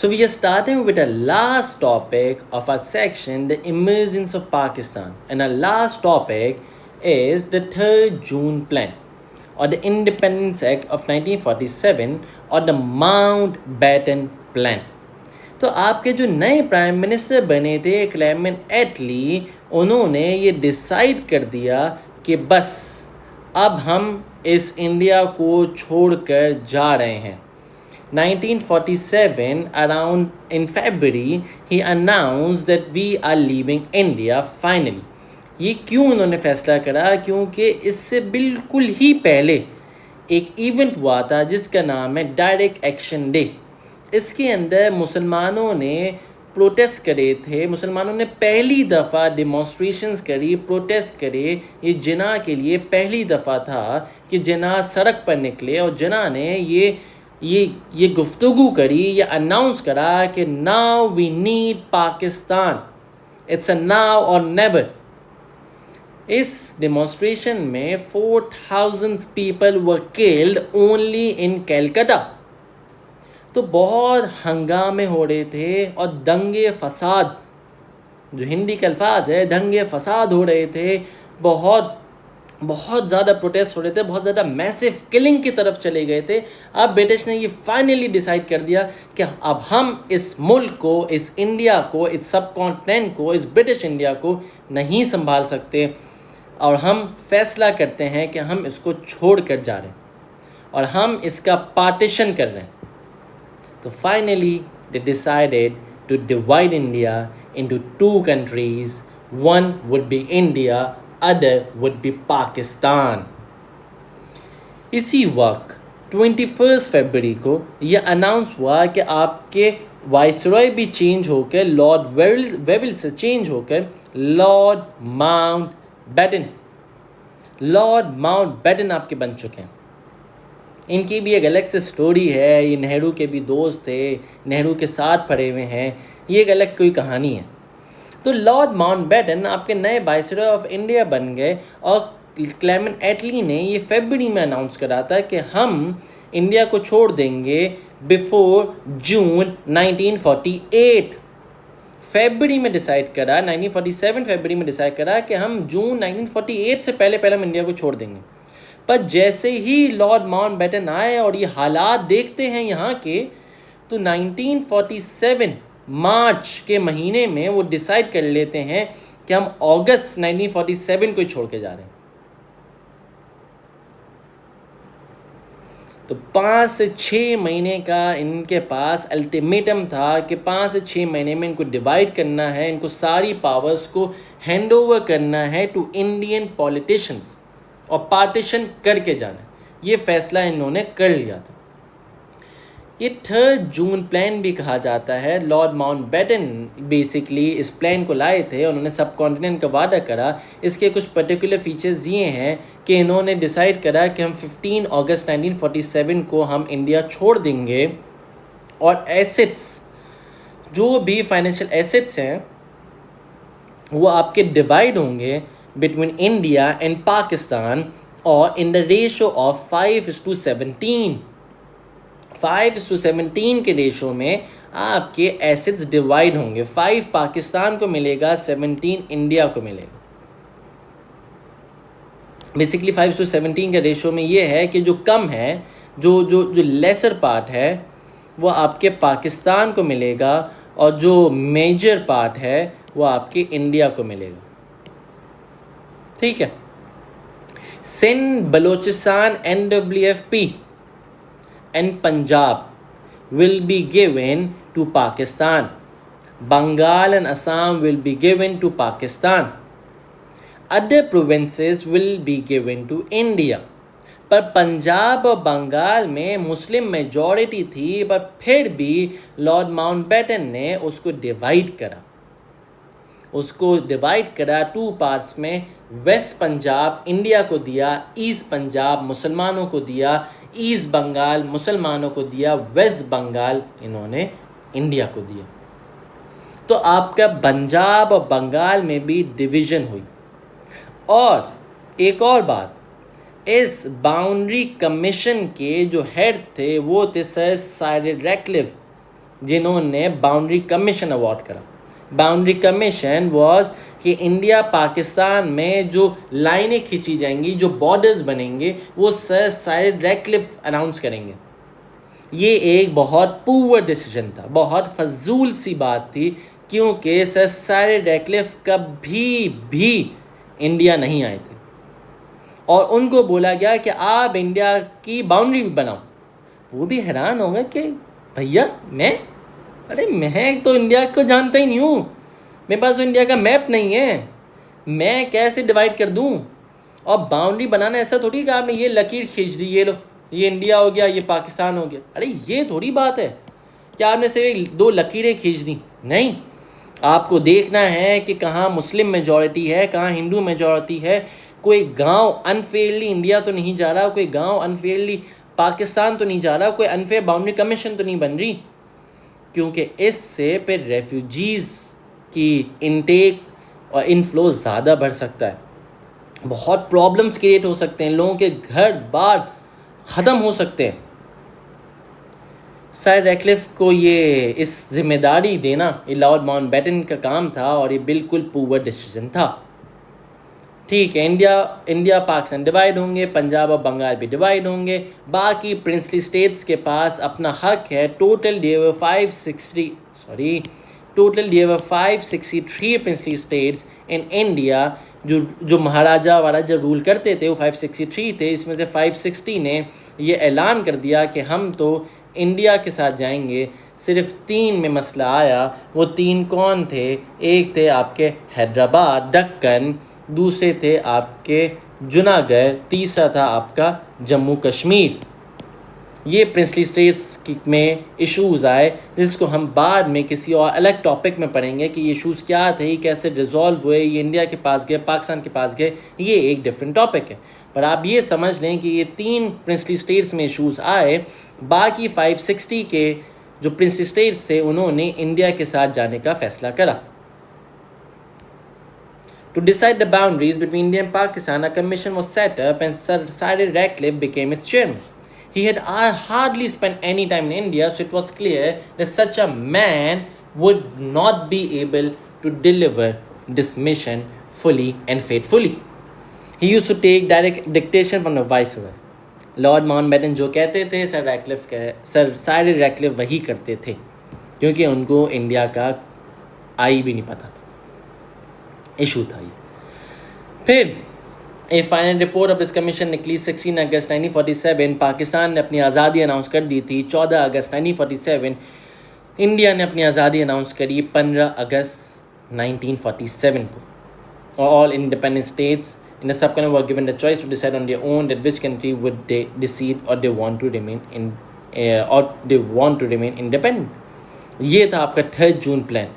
So we are starting with the last topic of our section, the emergence of Pakistan. And our last topic is the 3rd June Plan, or the Independence Act of 1947, or the Mountbatten Plan. तो आपके जो नए prime minister बने थे Clement एटली, उन्होंने ये decide कर दिया कि बस अब हम इस इंडिया को छोड़कर जा रहे हैं. 1947, around in February, he announced that we are leaving India finally. ये क्यों उन्होंने फैसला करा? क्योंकि इससे बिल्कुल ही पहले एक इवेंट हुआ था जिसका नाम है डायरेक्ट एक्शन डे. इसके अंदर मुसलमानों ने प्रोटेस्ट करे थे. मुसलमानों ने पहली दफ़ा डिमॉन्स्ट्रेशंस करी, प्रोटेस्ट करे. ये जिना के लिए पहली दफ़ा था कि जिना सड़क पर निकले और जिना ने ये गुफ्तगू करी, ये अनाउंस करा कि now we need Pakistan, it's a now or never. इस डेमोन्स्ट्रेशन में 4,000 people were killed only in Calcutta. तो बहुत हंगामे हो रहे थे और दंगे फसाद, जो हिंदी के अल्फाज है, दंगे फसाद हो रहे थे. बहुत ज़्यादा प्रोटेस्ट हो रहे थे, बहुत ज़्यादा मैसिव किलिंग की तरफ चले गए थे. अब ब्रिटिश ने ये फाइनली डिसाइड कर दिया कि अब हम इस मुल्क को, इस इंडिया को, इस सब कॉन्टिनेंट को, इस ब्रिटिश इंडिया को नहीं संभाल सकते और हम फैसला करते हैं कि हम इसको छोड़ कर जा रहे हैं और हम इसका पार्टीशन कर रहे हैं. तो finally they decided to divide India into 2 countries. One would be India, other would be Pakistan. इसी वक्त 21 फरवरी को यह अनाउंस हुआ कि आपके वाइसरॉय भी चेंज होकर लॉर्ड वेविल से चेंज होकर लॉर्ड माउंटबेटन. लॉर्ड माउंटबेटन आपके बन चुके हैं. इनकी भी एक अलग से स्टोरी है. ये नेहरू के भी दोस्त थे, नेहरू के साथ पढ़े हुए हैं. ये एक अलग कोई कहानी है. तो लॉर्ड माउंटबेटन आपके नए वाइसरॉय ऑफ इंडिया बन गए और क्लेमेंट एटली ने ये फरवरी में अनाउंस करा था कि हम इंडिया को छोड़ देंगे बिफोर जून 1948. फरवरी में डिसाइड करा, 1947 फरवरी में डिसाइड करा कि हम जून 1948 से पहले हम इंडिया को छोड़ देंगे. पर जैसे ही लॉर्ड माउंटबेटन आए और ये हालात देखते हैं यहाँ के, तो 1947 मार्च के महीने में वो डिसाइड कर लेते हैं कि हम अगस्त 1947 को ही छोड़ के जा रहे हैं. तो 5 से 6 महीने का इनके पास अल्टीमेटम था कि 5 से 6 महीने में इनको डिवाइड करना है, इनको सारी पावर्स को हैंड ओवर करना है टू इंडियन पॉलिटिशियंस और पार्टीशन करके जाना है. ये फैसला इन्होंने कर लिया था. ये 3rd जून प्लान भी कहा जाता है. लॉर्ड माउंटबेटन बेसिकली इस प्लान को लाए थे. उन्होंने सब कॉन्टिनेंट का वादा करा. इसके कुछ पर्टिकुलर फीचर्स ये हैं कि इन्होंने डिसाइड करा कि हम 15 अगस्त 1947 को हम इंडिया छोड़ देंगे और एसेट्स, जो भी फाइनेंशियल एसेट्स हैं, वो आपके डिवाइड होंगे बिटवीन इंडिया एंड पाकिस्तान और इन द रेशो ऑफ 5:17. 5:17 के रेशो में आपके एसेट्स डिवाइड होंगे. 5 पाकिस्तान को मिलेगा, 17 इंडिया को मिलेगा. बेसिकली 5:17 के रेशो में ये है कि जो कम है, जो लेसर पार्ट है, वो आपके पाकिस्तान को मिलेगा और जो मेजर पार्ट है वो आपके इंडिया को मिलेगा. ठीक है. Sindh, Balochistan, NWFP and Punjab will be given to Pakistan. Bengal and Assam will be given to Pakistan. Other provinces will be given to India. पर पंजाब और बंगाल में मुस्लिम मेजॉरिटी थी, पर फिर भी लॉर्ड माउंटबेटन ने उसको डिवाइड करा 2 पार्ट्स में. वेस्ट पंजाब इंडिया को दिया, ईस्ट पंजाब मुसलमानों को दिया, ईस्ट बंगाल मुसलमानों को दिया, वेस्ट बंगाल इन्होंने इंडिया को दिया. तो आपका पंजाब और बंगाल में भी डिवीज़न हुई. और एक और बात, इस बाउंड्री कमीशन के जो हेड थे वो थे सर साइरिल रैटक्लिफ, जिन्होंने बाउंड्री कमीशन अवार्ड करा। बाउंड्री कमीशन वॉज कि इंडिया पाकिस्तान में जो लाइनें खींची जाएंगी, जो बॉर्डर्स बनेंगे, वो सर साइड रैटक्लिफ अनाउंस करेंगे। ये एक बहुत पुअर डिसीजन था, बहुत फजूल सी बात थी, क्योंकि सर साइड रैटक्लिफ कभी भी इंडिया नहीं आए थे और उनको बोला गया कि आप इंडिया की बाउंड्री भी बनाओ। वो भी हैरान हो गए कि भैया मैं तो इंडिया को जानता ही नहीं हूँ, मेरे पास तो इंडिया का मैप नहीं है, मैं कैसे डिवाइड कर दूँ। और बाउंड्री बनाना ऐसा थोड़ी कि आपने ये लकीर खींच दी, ये लो ये इंडिया हो गया, ये पाकिस्तान हो गया। अरे ये थोड़ी बात है कि आपने सिर्फ 2 लकीरें खींच दी। नहीं, आपको देखना है कि कहाँ मुस्लिम मेजॉरिटी है, कहाँ हिंदू मेजॉरिटी है। कोई गांव अनफेयरली इंडिया तो नहीं जा रहा, कोई गांव अनफेयरली पाकिस्तान तो नहीं जा रहा, कोई अनफेयर बाउंड्री कमीशन तो नहीं बन रही, क्योंकि इससे फिर रेफ्यूजीज़ की इनटेक और इनफ्लो ज़्यादा बढ़ सकता है, बहुत प्रॉब्लम्स क्रिएट हो सकते हैं, लोगों के घर बार ख़त्म हो सकते हैं। सर रैटक्लिफ को ये इस जिम्मेदारी देना ये लॉर्ड माउंटबेटन का काम था और ये बिल्कुल पुअर डिसीजन था। ठीक है, इंडिया पाकिस्तान डिवाइड होंगे, पंजाब और बंगाल भी डिवाइड होंगे, बाकी प्रिंसली स्टेट्स के पास अपना हक है। Total there were 563 princely states in India. जो महाराजा वाराजा रूल करते थे वो 563 थे, इसमें से 560 ने ये ऐलान कर दिया कि हम तो इंडिया के साथ जाएंगे। सिर्फ 3 में मसला आया। वो 3 कौन थे? एक थे आपके हैदराबाद दक्कन, दूसरे थे आपके जूनागढ़, तीसरा था आपका जम्मू कश्मीर। ये प्रिंसली स्टेट्स में इश्यूज़ आए, जिसको हम बाद में किसी और अलग टॉपिक में पढ़ेंगे कि ये इश्यूज़ क्या थे, कैसे रिजॉल्व हुए, ये इंडिया के पास गए, पाकिस्तान के पास गए, ये एक डिफरेंट टॉपिक है। पर आप ये समझ लें कि ये 3 प्रिंसली स्टेट्स में इश्यूज़ आए, बाकी 560 के जो प्रिंसली स्टेट्स थे उन्होंने इंडिया के साथ जाने का फैसला करा। To decide the boundaries between India and Pakistan, a commission was set up and Sir Cyril Ratcliffe became its chairman. He had hardly spent any time in India, so it was clear that such a man would not be able to deliver this mission fully and faithfully. He used to take direct dictation from the viceroy. Lord Mountbatten जो कहते थे sir Cyril Ratcliffe वही करते थे, क्योंकि उनको India का आई भी नहीं पता था, इशू था ये। फिर एक final report of this commission निकली 16 अगस्त 1947। पाकिस्तान ने अपनी आज़ादी अनाउंस कर दी थी 14 अगस्त 1947। इंडिया ने अपनी आज़ादी अनाउंस करी 15 अगस्त 1947 को। All independent states in the subcontinent were given the choice to decide on their own that which country would they decede or they want to remain independent। ये था आपका 3 जून प्लान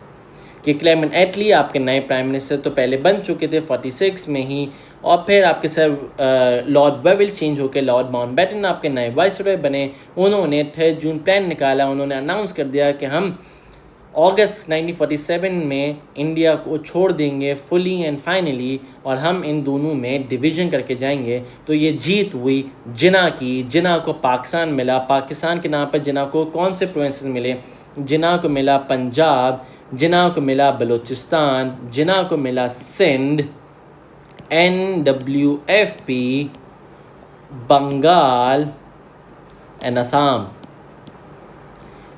कि क्लेमेंट एटली आपके नए प्राइम मिनिस्टर तो पहले बन चुके थे 46 में ही, और फिर आपके सर लॉर्ड वेविल चेंज होकर लॉर्ड माउंटबेटन आपके नए वाइसरॉय बने। उन्होंने 3 जून प्लान निकाला, उन्होंने अनाउंस कर दिया कि हम अगस्त 1947 में इंडिया को छोड़ देंगे फुली एंड फाइनली, और हम इन दोनों में डिवीज़न करके जाएंगे। तो ये जीत हुई जिना की। जिना को पाकिस्तान मिला, पाकिस्तान के नाम पर जिना को कौन से प्रोविंसेस मिले? जिना को मिला पंजाब, जिना को मिला बलूचिस्तान, जिना को मिला सिंध, NWFP, बंगाल एंड असम।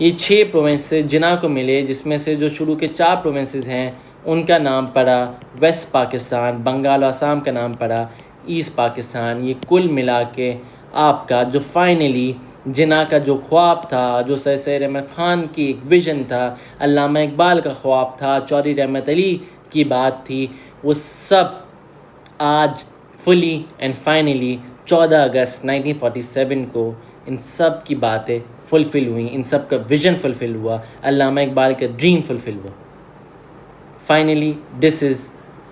ये 6 प्रोविंसेस जिना को मिले, जिसमें से जो शुरू के 4 प्रोविंसेस हैं उनका नाम पड़ा वेस्ट पाकिस्तान, बंगाल और असम का नाम पड़ा ईस्ट पाकिस्तान। ये कुल मिला के आपका जो फाइनली जिना का जो ख्वाब था, जो सर सैयद अहमद ख़ान की एक विज़न था, अल्लामा इकबाल का ख्वाब था, चौधरी रहमत अली की बात थी, वो सब आज फुली एंड फाइनली 14 अगस्त 1947 को इन सब की बातें फुलफ़िल हुई, इन सब का विज़न फुलफ़िल हुआ, अल्लामा इकबाल का ड्रीम फुलफ़िल हुआ। Finally this is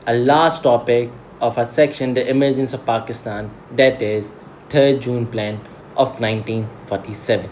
a last topic of a section, the emergence of Pakistan, that is 3rd June plan of 1947.